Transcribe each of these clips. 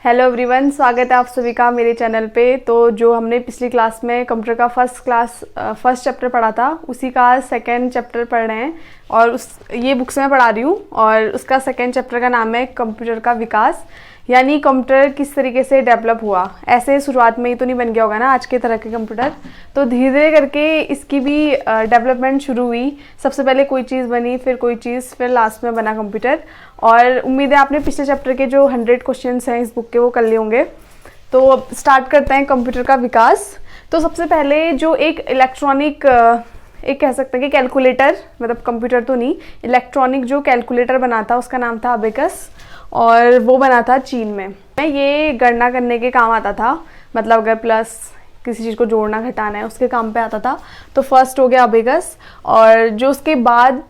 Hello everyone, स्वागत है आप सभी का मेरे चैनल पे। तो जो हमने पिछली क्लास में कंप्यूटर का फर्स्ट चैप्टर पढ़ा था, उसी का सेकंड चैप्टर पढ़ रहे हैं। और ये बुक से मैं पढ़ा रही हूँ और उसका सेकंड चैप्टर का नाम है कंप्यूटर का विकास, यानी कंप्यूटर किस तरीके से डेवलप हुआ। ऐसे शुरुआत में ही तो नहीं बन गया होगा ना आज के तरह के कंप्यूटर, तो धीरे धीरे करके इसकी भी डेवलपमेंट शुरू हुई। सबसे पहले कोई चीज़ बनी, फिर कोई चीज़, फिर लास्ट में बना कंप्यूटर। और उम्मीद है आपने पिछले चैप्टर के जो 100 क्वेश्चंस हैं इस बुक के वो कर लिए होंगे। तो अब स्टार्ट करते हैं कंप्यूटर का विकास। तो सबसे पहले जो एक इलेक्ट्रॉनिक एक कह सकते हैं कि कैलकुलेटर, मतलब कंप्यूटर तो नहीं, इलेक्ट्रॉनिक जो कैलकुलेटर बना था उसका नाम था अबेकस, और वो बना था चीन में। ये गणना करने के काम आता था, मतलब अगर प्लस किसी चीज़ को जोड़ना घटाना है उसके काम पे आता था। तो फर्स्ट हो गया अबेकस, और जो उसके बाद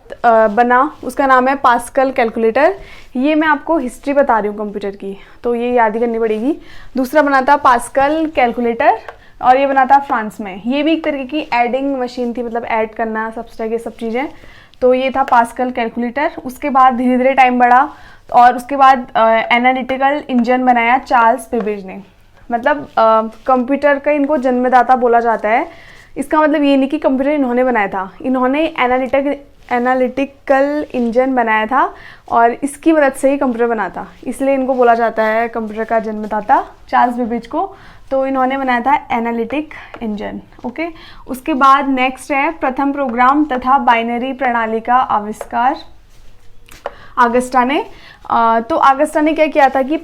बना उसका नाम है पास्कल कैलकुलेटर। ये मैं आपको हिस्ट्री बता रही हूँ कंप्यूटर की, तो ये याद ही करनी पड़ेगी। दूसरा बना था पास्कल कैलकुलेटर, और ये बना था फ्रांस में। ये भी एक तरीके की एडिंग मशीन थी, मतलब ऐड करना सब तरह की सब चीज़ें। तो ये था पास्कल कैलकुलेटर। उसके बाद धीरे धीरे टाइम बढ़ा और उसके बाद एनालिटिकल इंजन बनाया चार्ल्स बेबेज ने। मतलब कंप्यूटर का इनको जन्मदाता बोला जाता है। इसका मतलब ये नहीं कि कंप्यूटर इन्होंने बनाया था, इन्होंने एनालिटिकल इंजन बनाया था और इसकी मदद से ही कंप्यूटर बना था, इसलिए इनको बोला जाता है कंप्यूटर का जन्मदाता चार्ल्स बेबेज को। तो इन्होंने बनाया था एनालिटिक इंजन। ओके, उसके बाद नेक्स्ट है प्रथम प्रोग्राम तथा बाइनरी प्रणाली का आविष्कार आगस्टा ने। तो आगस्टा ने क्या किया था कि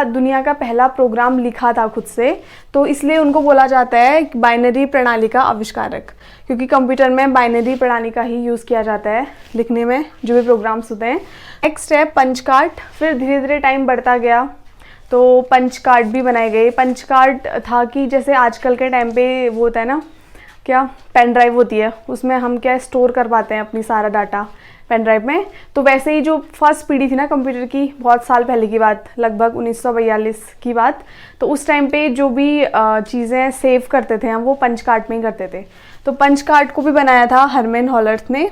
दुनिया का पहला प्रोग्राम लिखा था खुद से, तो इसलिए उनको बोला जाता है बाइनरी प्रणाली का आविष्कारक, क्योंकि कंप्यूटर में बाइनरी प्रणाली का ही यूज़ किया जाता है लिखने में जो भी प्रोग्राम्स होते हैं। नेक्स्ट है पंच कार्ड। फिर धीरे धीरे टाइम बढ़ता गया तो पंच कार्ड भी बनाए गए। पंच कार्ड था कि जैसे आजकल के टाइम पे वो होता है ना, क्या पेन ड्राइव होती है, उसमें हम क्या स्टोर कर पाते हैं अपनी सारा डाटा पेन ड्राइव में। तो वैसे ही जो फर्स्ट पीढ़ी थी ना कंप्यूटर की, बहुत साल पहले की बात, लगभग 1942 की बात, तो उस टाइम पे जो भी चीज़ें सेव करते थे हम वो पंच कार्ड में ही करते थे। तो पंच कार्ड को भी बनाया था हरमैन हॉलर्थ ने,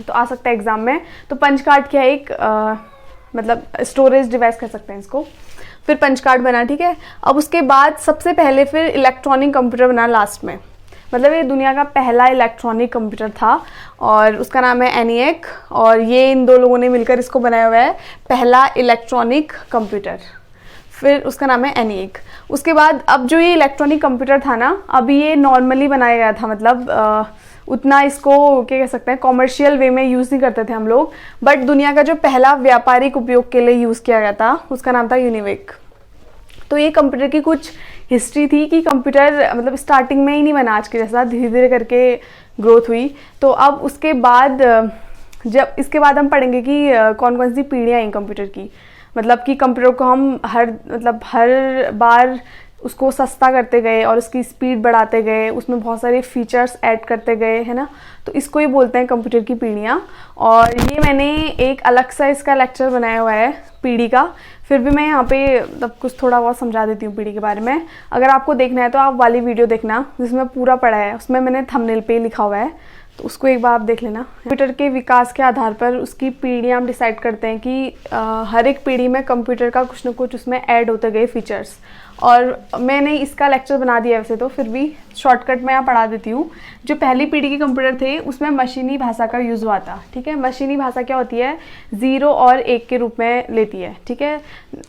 तो आ सकता है एग्जाम में। तो पंच कार्ड क्या है, एक मतलब स्टोरेज डिवाइस कह सकते हैं इसको। फिर पंच कार्ड बना, ठीक है। अब उसके बाद सबसे पहले फिर इलेक्ट्रॉनिक कंप्यूटर बना लास्ट में, मतलब ये दुनिया का पहला इलेक्ट्रॉनिक कंप्यूटर था और उसका नाम है एनिएक, और ये इन दो लोगों ने मिलकर इसको बनाया हुआ है पहला इलेक्ट्रॉनिक कंप्यूटर। फिर उसका नाम है एनिएक। उसके बाद अब जो ये इलेक्ट्रॉनिक कंप्यूटर था ना, अभी ये नॉर्मली बनाया गया था, मतलब उतना इसको क्या कह सकते हैं कॉमर्शियल वे में यूज़ नहीं करते थे हम लोग, बट दुनिया का जो पहला व्यापारिक उपयोग के लिए यूज़ किया गया था उसका नाम था यूनिवेक। तो ये कंप्यूटर की कुछ हिस्ट्री थी कि कंप्यूटर मतलब स्टार्टिंग में ही नहीं बना आज के जैसा, धीरे धीरे करके ग्रोथ हुई। तो अब उसके बाद जब इसके बाद हम पढ़ेंगे कि कौन कौन सी पीढ़ियाँ आई कंप्यूटर की, मतलब कि कंप्यूटर को हम हर बार उसको सस्ता करते गए और उसकी स्पीड बढ़ाते गए, उसमें बहुत सारे फीचर्स ऐड करते गए, है ना। तो इसको ही बोलते हैं कंप्यूटर की पीढ़ियाँ। और ये मैंने एक अलग सा इसका लेक्चर बनाया हुआ है पीढ़ी का, फिर भी मैं यहाँ पे मतलब कुछ थोड़ा बहुत समझा देती हूँ पीढ़ी के बारे में। अगर आपको देखना है तो आप वाली वीडियो देखना जिसमें पूरा पढ़ा है, उसमें मैंने थंबनेल पे लिखा हुआ है, तो उसको एक बार आप देख लेना। कंप्यूटर के विकास के आधार पर उसकी पीढ़ियाँ हम डिसाइड करते हैं कि हर एक पीढ़ी में कंप्यूटर का कुछ ना कुछ उसमें ऐड होते गए फीचर्स। और मैंने इसका लेक्चर बना दिया वैसे तो, फिर भी शॉर्टकट में यहाँ पढ़ा देती हूँ। जो पहली पीढ़ी के कंप्यूटर थे उसमें मशीनी भाषा का यूज़ हुआ था, ठीक है। मशीनी भाषा क्या होती है, 0 और 1 के रूप में लेती है, ठीक है।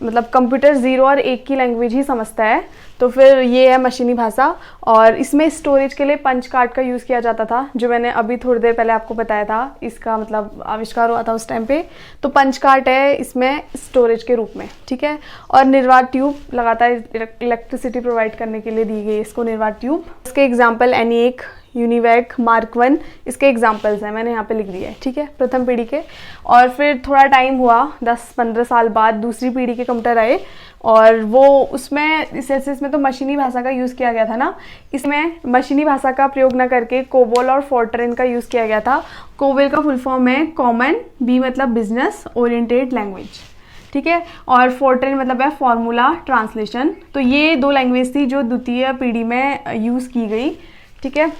मतलब कंप्यूटर 0 और 1 की लैंग्वेज ही समझता है, तो फिर ये है मशीनी भाषा। और इसमें स्टोरेज के लिए पंच कार्ड का यूज़ किया जाता था, जो मैंने अभी थोड़ी देर पहले आपको बताया था, इसका मतलब आविष्कार हुआ था उस टाइम पे। तो पंच कार्ड है इसमें स्टोरेज के रूप में, ठीक है। और निर्वात ट्यूब लगातार इलेक्ट्रिसिटी प्रोवाइड करने के लिए दी गई इसको निर्वात ट्यूब। इसके एग्जाम्पल एनिएक, यूनिवेक, मार्क 1 इसके एग्जाम्पल्स हैं, मैंने यहाँ पे लिख दिया है, ठीक है, प्रथम पीढ़ी के। और फिर थोड़ा टाइम हुआ, 10-15 साल बाद दूसरी पीढ़ी के कंप्यूटर आए, और वो इसमें तो मशीनी भाषा का यूज़ किया गया था ना, इसमें मशीनी भाषा का प्रयोग न करके कोबोल और फोर्ट्रेन का यूज़ किया गया था। कोबोल का फुल फॉर्म है कॉमन, बी मतलब बिजनेस ओरिएंटेड लैंग्वेज, ठीक है, और फोर्ट्रेन मतलब है फॉर्मूला ट्रांसलेशन। तो ये दो लैंग्वेज थी जो द्वितीय पीढ़ी में यूज़ की गई, ठीक है।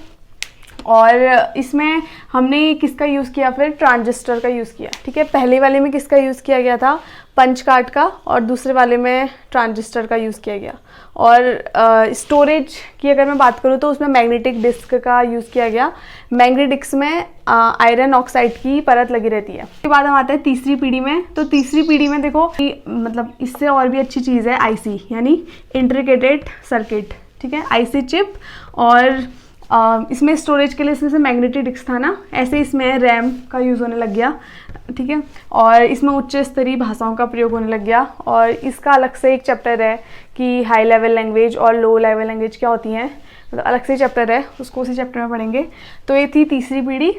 और इसमें हमने किसका यूज़ किया, फिर ट्रांजिस्टर का यूज़ किया। ठीक है, पहले वाले में किसका यूज़ किया गया था, पंच कार्ड का, और दूसरे वाले में ट्रांजिस्टर का यूज़ किया गया। और स्टोरेज की अगर मैं बात करूँ तो उसमें मैग्नेटिक डिस्क का यूज़ किया गया। मैग्नेटिक डिस्क में आयरन ऑक्साइड की परत लगी रहती है। उसके बाद हम आते हैं तीसरी पीढ़ी में। तो तीसरी पीढ़ी में देखो मतलब इससे और भी अच्छी चीज़ है आईसी, यानी इंटीग्रेटेड सर्किट। ठीक है, आईसी चिप। और इसमें स्टोरेज के लिए इसमें से मैग्नेटिक डिस्क था ना, ऐसे इसमें रैम का यूज़ होने लग गया। ठीक है, और इसमें उच्च स्तरीय भाषाओं का प्रयोग होने लग गया। और इसका अलग से एक चैप्टर है कि हाई लेवल लैंग्वेज और लो लेवल लैंग्वेज क्या होती हैं, मतलब अलग से चैप्टर है, उसको उसी चैप्टर में पढ़ेंगे। तो ये थी तीसरी पीढ़ी।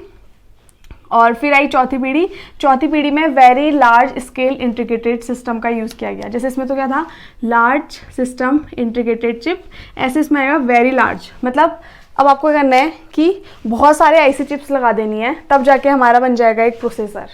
और फिर आई चौथी पीढ़ी। चौथी पीढ़ी में very large scale integrated system का यूज़ किया गया। जैसे इसमें तो क्या था, लार्ज सिस्टम इंटीग्रेटेड चिप, ऐसे इसमें आएगा वेरी लार्ज। मतलब अब आपको करना है कि बहुत सारे आईसी चिप्स लगा देनी है, तब जाके हमारा बन जाएगा एक प्रोसेसर।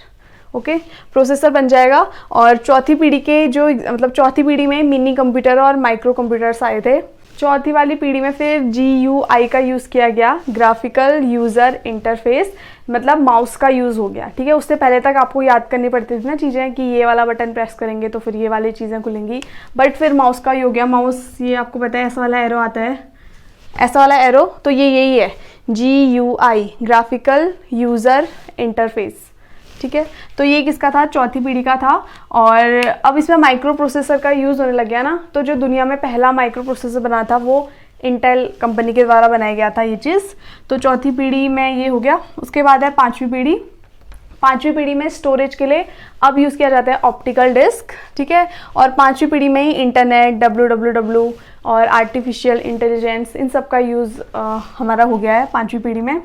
ओके, प्रोसेसर बन जाएगा। और चौथी पीढ़ी के जो मतलब चौथी पीढ़ी में मिनी कंप्यूटर और माइक्रो कंप्यूटर्स आए थे। चौथी वाली पीढ़ी में फिर GUI का यूज़ किया गया, ग्राफिकल यूज़र इंटरफेस, मतलब माउस का यूज़ हो गया। ठीक है, उससे पहले तक आपको याद करनी पड़ती थी ना चीज़ें कि ये वाला बटन प्रेस करेंगे तो फिर ये वाली चीज़ें खुलेंगी, बट फिर माउस का ही हो गया। माउस ये आपको पता है ऐसा वाला एरो आता है, ऐसा वाला एरो, तो ये यही है GUI, ग्राफिकल यूज़र इंटरफेस। ठीक है, तो ये किसका था, चौथी पीढ़ी का था। और अब इसमें माइक्रो प्रोसेसर का यूज़ होने लग गया ना, तो जो दुनिया में पहला माइक्रो प्रोसेसर बना था वो इंटेल कंपनी के द्वारा बनाया गया था ये चीज़। तो चौथी पीढ़ी में ये हो गया। उसके बाद है पांचवी पीढ़ी। पांचवी पीढ़ी में स्टोरेज के लिए अब यूज़ किया जाता है ऑप्टिकल डिस्क। ठीक है, और पांचवी पीढ़ी में ही इंटरनेट, WWW और आर्टिफिशियल इंटेलिजेंस, इन सब का यूज़ हमारा हो गया है पांचवी पीढ़ी में।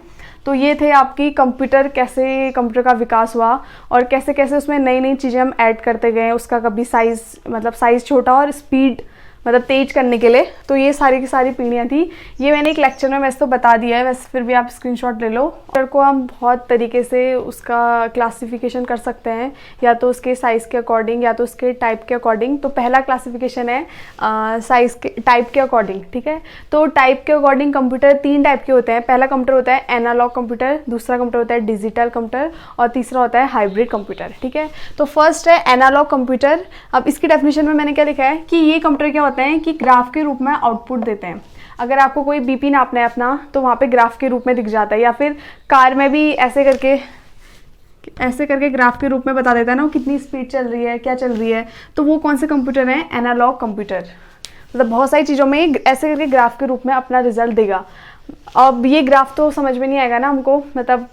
तो ये थे आपकी कंप्यूटर, कैसे कंप्यूटर का विकास हुआ और कैसे कैसे उसमें नई नई चीज़ें हम ऐड करते गए। उसका कभी साइज़, मतलब साइज़ छोटा और स्पीड मतलब तेज करने के लिए। तो ये सारी की सारी पीढ़ियाँ थी। ये मैंने एक लेक्चर में वैसे तो बता दिया है, वैसे फिर भी आप स्क्रीनशॉट ले लो। कंप्यूटर को हम बहुत तरीके से उसका क्लासिफिकेशन कर सकते हैं, या तो उसके साइज़ के अकॉर्डिंग या तो उसके टाइप के अकॉर्डिंग। तो पहला क्लासिफिकेशन है साइज़ के, टाइप के अकॉर्डिंग। ठीक है, तो टाइप के अकॉर्डिंग कंप्यूटर 3 टाइप के होते हैं। पहला कंप्यूटर होता है एनालॉग कंप्यूटर, दूसरा कंप्यूटर होता है डिजिटल कंप्यूटर और तीसरा होता है हाइब्रिड कंप्यूटर। ठीक है, तो फर्स्ट है एनालॉग कंप्यूटर। अब इसकी डेफिनेशन में मैंने क्या लिखा है कि ये कंप्यूटर क्या होते हैं कि ग्राफ के रूप में आउटपुट देते हैं। अगर आपको कोई BP नापना है अपना, तो वहाँ पे ग्राफ के रूप में दिख जाता है, या फिर कार में भी ऐसे करके ग्राफ के रूप में बता देता है ना, वो कितनी स्पीड चल रही है, क्या चल रही है। तो वो कौन से कंप्यूटर हैं, एनालॉग कंप्यूटर। मतलब बहुत सारी चीज़ों में ऐसे करके ग्राफ के रूप में अपना रिजल्ट देगा। अब ये ग्राफ तो समझ में नहीं आएगा ना हमको, मतलब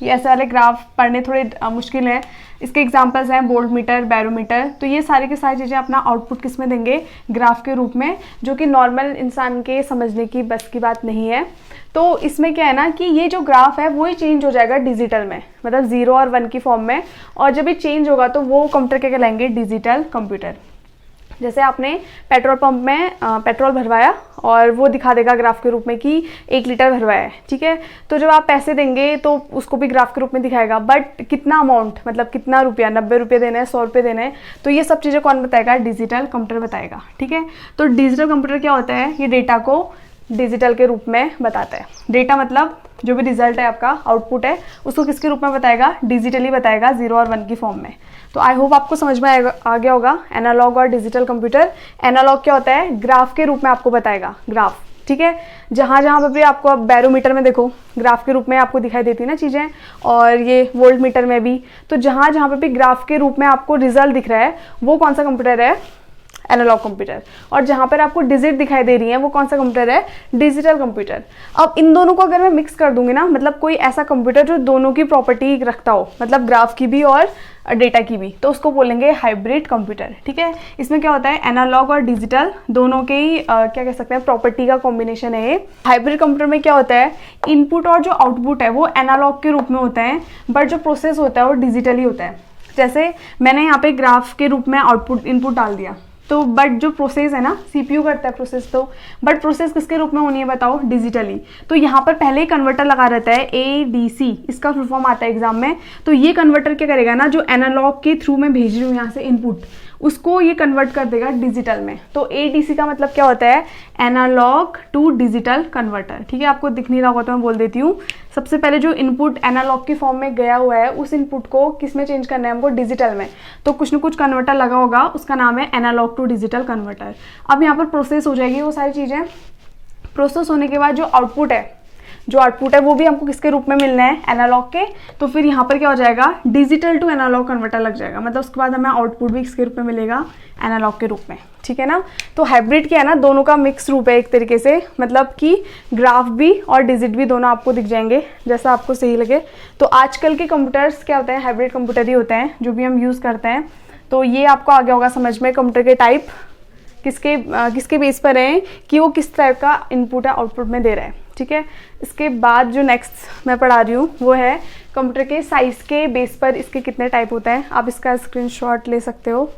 ये ऐसे वाले ग्राफ पढ़ने थोड़े मुश्किल हैं। इसके एग्जांपल्स हैं वोल्ट मीटर, बैरोमीटर। तो ये सारी की सारी चीज़ें अपना आउटपुट किस में देंगे, ग्राफ के रूप में, जो कि नॉर्मल इंसान के समझने की बस की बात नहीं है। तो इसमें क्या है ना कि ये जो ग्राफ है वो ही चेंज हो जाएगा डिजिटल में, मतलब 0 और 1 की फॉर्म में। और जब ये चेंज होगा तो वो कंप्यूटर क्या कहलाएंगे, डिजिटल कंप्यूटर। जैसे आपने पेट्रोल पंप में पेट्रोल भरवाया और वो दिखा देगा ग्राफ के रूप में कि 1 लीटर भरवाया है। ठीक है, तो जब आप पैसे देंगे तो उसको भी ग्राफ के रूप में दिखाएगा, बट कितना अमाउंट, मतलब कितना रुपया, 90 रुपये देने हैं, 100 रुपये देने हैं, तो ये सब चीज़ें कौन बताएगा, डिजिटल कंप्यूटर बताएगा। ठीक है, तो डिजिटल कंप्यूटर क्या होता है, ये डेटा को डिजिटल के रूप में बताता है। डेटा मतलब जो भी रिजल्ट है आपका, आउटपुट है, उसको किसके रूप में बताएगा, डिजिटली बताएगा, 0 और 1 की फॉर्म में। तो आई होप आपको समझ में आ गया होगा एनालॉग और डिजिटल कंप्यूटर। एनालॉग क्या होता है, ग्राफ के रूप में आपको बताएगा, ग्राफ। ठीक है, जहाँ पर भी आपको, अब बैरोमीटर में देखो ग्राफ के रूप में आपको दिखाई देती है ना चीज़ें, और ये वोल्ट मीटर में भी। तो जहाँ पर भी ग्राफ के रूप में आपको रिजल्ट दिख रहा है, वो कौन सा कंप्यूटर है, एनालॉग कंप्यूटर। और जहाँ पर आपको डिजिट दिखाई दे रही है, वो कौन सा कंप्यूटर है, डिजिटल कंप्यूटर। अब इन दोनों को अगर मैं मिक्स कर दूंगी ना, मतलब कोई ऐसा कंप्यूटर जो दोनों की प्रॉपर्टी रखता हो, मतलब ग्राफ की भी और डेटा की भी, तो उसको बोलेंगे हाइब्रिड कंप्यूटर। ठीक है, इसमें क्या होता है, एनालॉग और डिजिटल दोनों के ही क्या कह सकते हैं, प्रॉपर्टी का कॉम्बिनेशन है ये। हाइब्रिड कंप्यूटर में क्या होता है, इनपुट और जो आउटपुट है वो एनालॉग के रूप में होता है, बट जो प्रोसेस होता है वो डिजिटली होता है। जैसे मैंने यहाँ पे ग्राफ के रूप में आउटपुट इनपुट डाल दिया, तो बट जो प्रोसेस है ना, CPU करता है प्रोसेस, तो बट प्रोसेस किसके रूप में होनी है बताओ, डिजिटली। तो यहाँ पर पहले ही कन्वर्टर लगा रहता है, ADC, इसका फुल फॉर्म आता है एग्जाम में। तो ये कन्वर्टर क्या करेगा ना, जो एनालॉग के थ्रू मैं भेज रही हूँ यहाँ से इनपुट, उसको ये कन्वर्ट कर देगा डिजिटल में। तो ADC का मतलब क्या होता है, एनालॉग टू डिजिटल कन्वर्टर। ठीक है, आपको दिख नहीं रहा होगा तो मैं बोल देती हूँ। सबसे पहले जो इनपुट एनालॉग की फॉर्म में गया हुआ है उस इनपुट को किस में चेंज करना है हमको, डिजिटल में। तो कुछ न कुछ कन्वर्टर लगा होगा, उसका नाम है एनालॉग टू डिजिटल कन्वर्टर। अब यहाँ पर प्रोसेस हो जाएगी वो सारी चीज़ें। प्रोसेस होने के बाद जो आउटपुट है वो भी हमको किसके रूप में मिलना है, एनालॉग के। तो फिर यहाँ पर क्या हो जाएगा, डिजिटल टू एनालॉग कन्वर्टर लग जाएगा। मतलब उसके बाद हमें आउटपुट भी किसके रूप में मिलेगा, एनालॉग के रूप में। ठीक है ना। तो हाइब्रिड क्या है ना, दोनों का मिक्स रूप है एक तरीके से, मतलब कि ग्राफ भी और डिजिट भी दोनों आपको दिख जाएंगे जैसा आपको सही लगे। तो आजकल के कंप्यूटर्स क्या होते हैं, हाइब्रिड कंप्यूटर ही होते हैं जो भी हम यूज़ करते हैं। तो ये आपको आ गया होगा समझ में, कंप्यूटर के टाइप किसके बेस पर हैं कि वो किस टाइप का इनपुट है आउटपुट में दे रहा है। ठीक है, इसके बाद जो नेक्स्ट मैं पढ़ा रही हूँ वो है कंप्यूटर के साइज़ के बेस पर इसके कितने टाइप होते हैं। आप इसका स्क्रीनशॉट ले सकते हो।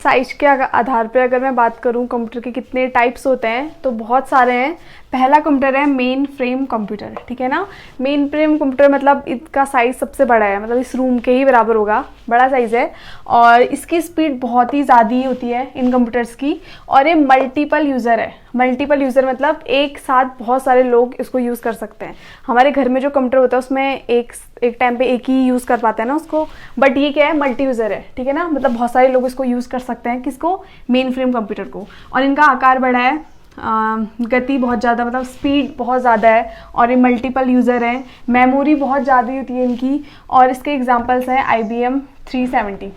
साइज के आधार पर अगर मैं बात करूं कंप्यूटर के कितने टाइप्स होते हैं तो बहुत सारे हैं। पहला कंप्यूटर है मेन फ्रेम कंप्यूटर। ठीक है ना, मेन फ्रेम कंप्यूटर मतलब इसका साइज़ सबसे बड़ा है, मतलब इस रूम के ही बराबर होगा, बड़ा साइज़ है। और इसकी स्पीड बहुत ही ज़्यादा ही होती है इन कंप्यूटर्स की। और ये मल्टीपल यूज़र है। मल्टीपल यूज़र मतलब एक साथ बहुत सारे लोग इसको यूज़ कर सकते हैं। हमारे घर में जो कंप्यूटर होता है उसमें एक टाइम पे एक ही यूज़ कर पाते हैं ना उसको, बट ये क्या है, मल्टी यूज़र है। ठीक है ना, मतलब बहुत सारे लोग इसको यूज़ कर सकते हैं, किसको, मेन फ्रेम कंप्यूटर को। और इनका आकार बड़ा है, गति बहुत ज़्यादा, मतलब स्पीड बहुत ज़्यादा है, और ये मल्टीपल यूज़र हैं। मेमोरी बहुत ज़्यादा होती है इनकी। और इसके एग्जांपल्स हैं IBM 370।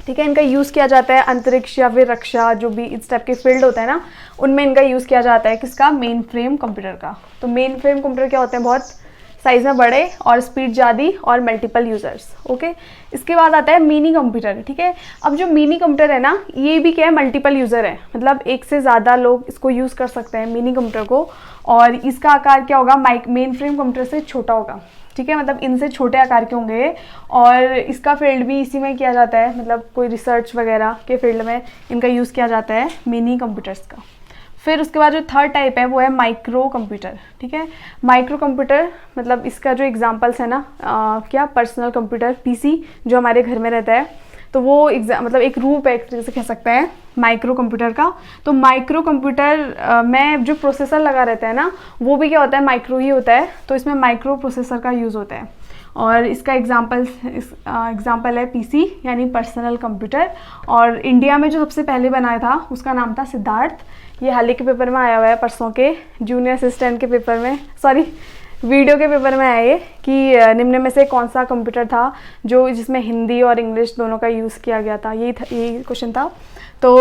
ठीक है, इनका यूज़ किया जाता है अंतरिक्ष या फिर रक्षा, जो भी इस टाइप के फील्ड होता है ना, उनमें इनका यूज़ किया जाता है। किसका, मेन फ्रेम कंप्यूटर का। तो मेन फ्रेम कंप्यूटर क्या होते हैं, बहुत साइज़ में बड़े और स्पीड ज़्यादा और मल्टीपल यूज़र्स। ओके, इसके बाद आता है मिनी कंप्यूटर। ठीक है, अब जो मिनी कंप्यूटर है ना, ये भी क्या है, मल्टीपल यूज़र है, मतलब एक से ज़्यादा लोग इसको यूज़ कर सकते हैं मिनी कंप्यूटर को। और इसका आकार क्या होगा, मेन फ्रेम कंप्यूटर से छोटा होगा। ठीक है, मतलब इनसे छोटे आकार के होंगे। और इसका फील्ड भी इसी में किया जाता है, मतलब कोई रिसर्च वगैरह के फील्ड में इनका यूज़ किया जाता है मिनी कंप्यूटर्स का। फिर उसके बाद जो थर्ड टाइप है वो है माइक्रो कंप्यूटर। ठीक है, माइक्रो कंप्यूटर मतलब इसका जो एग्जांपल्स है ना, क्या, पर्सनल कंप्यूटर PC जो हमारे घर में रहता है, तो वो मतलब एक रूप है, एक तरीके से कह सकते हैं माइक्रो कंप्यूटर का। तो माइक्रो कंप्यूटर में जो प्रोसेसर लगा रहता है ना, वो भी क्या होता है, माइक्रो ही होता है। तो इसमें माइक्रो प्रोसेसर का यूज़ होता है। और इसका एग्जाम्पल है PC यानी पर्सनल कंप्यूटर। और इंडिया में जो सबसे पहले बनाया था उसका नाम था सिद्धार्थ। ये हाल ही के पेपर में आया हुआ है, परसों के जूनियर असिस्टेंट के पेपर में, सॉरी वीडियो के पेपर में आया ये, कि निम्न में से कौन सा कंप्यूटर था जिसमें हिंदी और इंग्लिश दोनों का यूज़ किया गया था। यही क्वेश्चन था। तो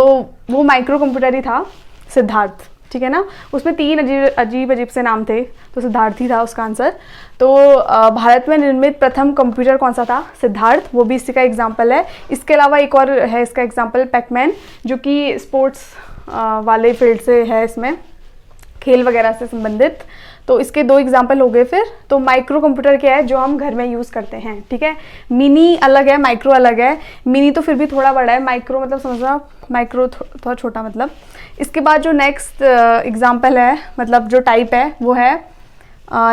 वो माइक्रो कंप्यूटर ही था, सिद्धार्थ। ठीक है ना, उसमें 3 अजीब से नाम थे, तो सिद्धार्थ ही था उसका आंसर। तो भारत में निर्मित प्रथम कंप्यूटर कौन सा था, सिद्धार्थ, वो भी इसी का एग्जाम्पल है। इसके अलावा एक और है इसका एग्जाम्पल, पैकमैन, जो कि स्पोर्ट्स वाले फील्ड से है, इसमें खेल वगैरह से संबंधित। तो इसके 2 एग्जाम्पल हो गए। फिर तो माइक्रो कंप्यूटर क्या है, जो हम घर में यूज़ करते हैं। ठीक है, मिनी अलग है, माइक्रो अलग है। मिनी तो फिर भी थोड़ा बड़ा है, माइक्रो मतलब समझना, माइक्रो थोड़ा छोटा मतलब। इसके बाद जो नेक्स्ट एग्जाम्पल है, मतलब जो टाइप है, वो है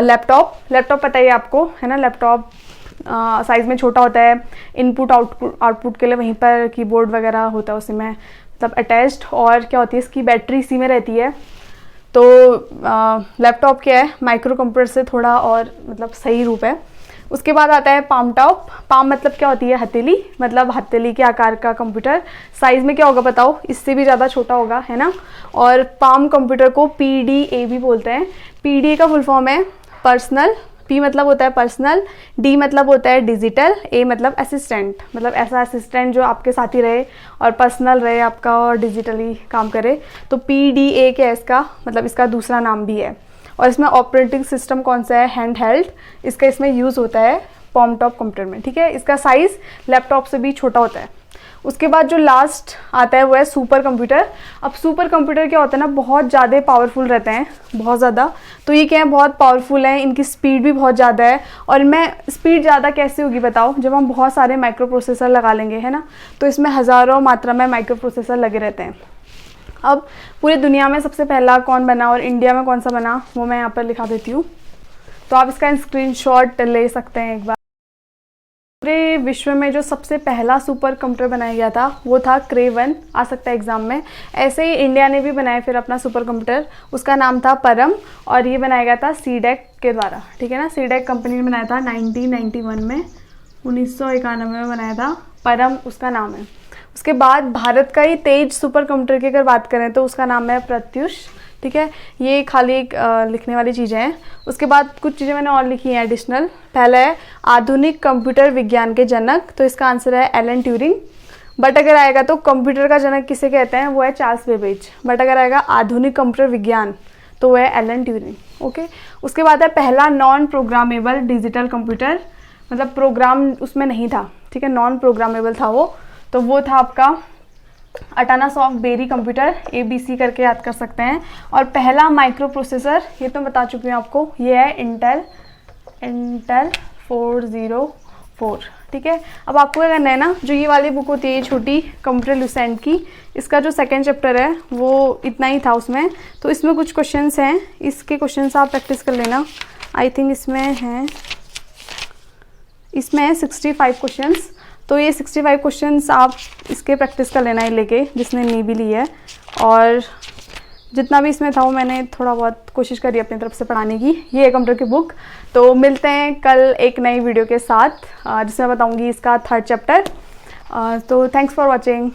लैपटॉप। लैपटॉप पता ही है आपको, है ना। लैपटॉप साइज़ में छोटा होता है, इनपुट आउटपुट के लिए वहीं पर कीबोर्ड वगैरह होता है उसी में, मतलब अटैच्ड। और क्या होती है, इसकी बैटरी इसी में रहती है। तो लैपटॉप क्या है, माइक्रो कंप्यूटर से थोड़ा और मतलब सही रूप है। उसके बाद आता है पाम टॉप। पाम मतलब क्या होती है, हथेली, मतलब हथेली के आकार का कंप्यूटर। साइज़ में क्या होगा बताओ, इससे भी ज़्यादा छोटा होगा, है ना। और पाम कंप्यूटर को PDA भी बोलते हैं। PDA का फुल फॉर्म है पर्सनल। P मतलब होता है पर्सनल, D मतलब होता है डिजिटल, A मतलब असिस्टेंट, मतलब ऐसा असिस्टेंट जो आपके साथ ही रहे और पर्सनल रहे आपका और डिजिटली काम करे। तो PDA क्या है इसका, मतलब इसका दूसरा नाम भी है। और इसमें ऑपरेटिंग सिस्टम कौन सा है, हैंड हेल्ड, इसका इसमें यूज़ होता है पाम टॉप कंप्यूटर में। ठीक है, इसका साइज़ लैपटॉप से भी छोटा होता है। उसके बाद जो लास्ट आता है वो है सुपर कंप्यूटर। अब सुपर कंप्यूटर क्या होता है ना, बहुत ज़्यादा पावरफुल रहते हैं, बहुत ज़्यादा। तो ये क्या है, बहुत पावरफुल है, इनकी स्पीड भी बहुत ज़्यादा है। और इनमें स्पीड ज़्यादा कैसे होगी बताओ, जब हम बहुत सारे माइक्रो प्रोसेसर लगा लेंगे, है ना। तो इसमें हज़ारों मात्रा में माइक्रो प्रोसेसर लगे रहते हैं। अब पूरी दुनिया में सबसे पहला कौन बना और इंडिया में कौन सा बना, वो मैं यहाँ पर लिखा देती हूँ। तो आप इसका स्क्रीनशॉट ले सकते हैं एक बार। पूरे विश्व में जो सबसे पहला सुपर कंप्यूटर बनाया गया था वो था क्रे 1, आ सकता है एग्जाम में। ऐसे ही इंडिया ने भी बनाया फिर अपना सुपर कंप्यूटर, उसका नाम था परम, और ये बनाया गया था सीडेक के द्वारा, ठीक है ना। सीडेक कंपनी ने बनाया था 1991 में, 1991 में बनाया था, परम उसका नाम है। उसके बाद भारत का ही तेज सुपर कंप्यूटर की अगर बात करें तो उसका नाम है प्रत्युष, ठीक है। ये खाली एक लिखने वाली चीज़ें हैं। उसके बाद कुछ चीज़ें मैंने और लिखी हैं एडिशनल। पहला है आधुनिक कंप्यूटर विज्ञान के जनक, तो इसका आंसर है एलन ट्यूरिंग। बट अगर आएगा तो कंप्यूटर का जनक किसे कहते हैं, वो है चार्ल्स बेबेज। बट अगर आएगा आधुनिक कंप्यूटर विज्ञान तो वो है एलन ट्यूरिंग, ओके। उसके बाद है पहला नॉन प्रोग्रामेबल डिजिटल कंप्यूटर, मतलब प्रोग्राम उसमें नहीं था, ठीक है, नॉन प्रोग्रामेबल था वो, तो वो था आपका अटानासॉफ्ट बेरी कंप्यूटर, ABC करके याद कर सकते हैं। और पहला माइक्रो प्रोसेसर, ये तो बता चुकी हूँ आपको, ये है इंटेल 404, ठीक है। अब आपको क्या करना है ना, जो ये वाली बुक होती है छोटी कंप्यूटर लुसेंट की, इसका जो सेकंड चैप्टर है वो इतना ही था उसमें, तो इसमें कुछ क्वेश्चंस हैं, इसके क्वेश्चंस आप प्रैक्टिस कर लेना। आई थिंक इसमें है 65 क्वेश्चंस, तो ये 65 क्वेश्चंस आप इसके प्रैक्टिस कर लेना है लेके, जिसने नहीं भी ली है। और जितना भी इसमें था वो मैंने थोड़ा बहुत कोशिश करी अपनी तरफ से पढ़ाने की। ये है कंप्यूटर की बुक। तो मिलते हैं कल एक नई वीडियो के साथ जिसमें बताऊंगी इसका 3rd चैप्टर। तो थैंक्स फॉर वॉचिंग।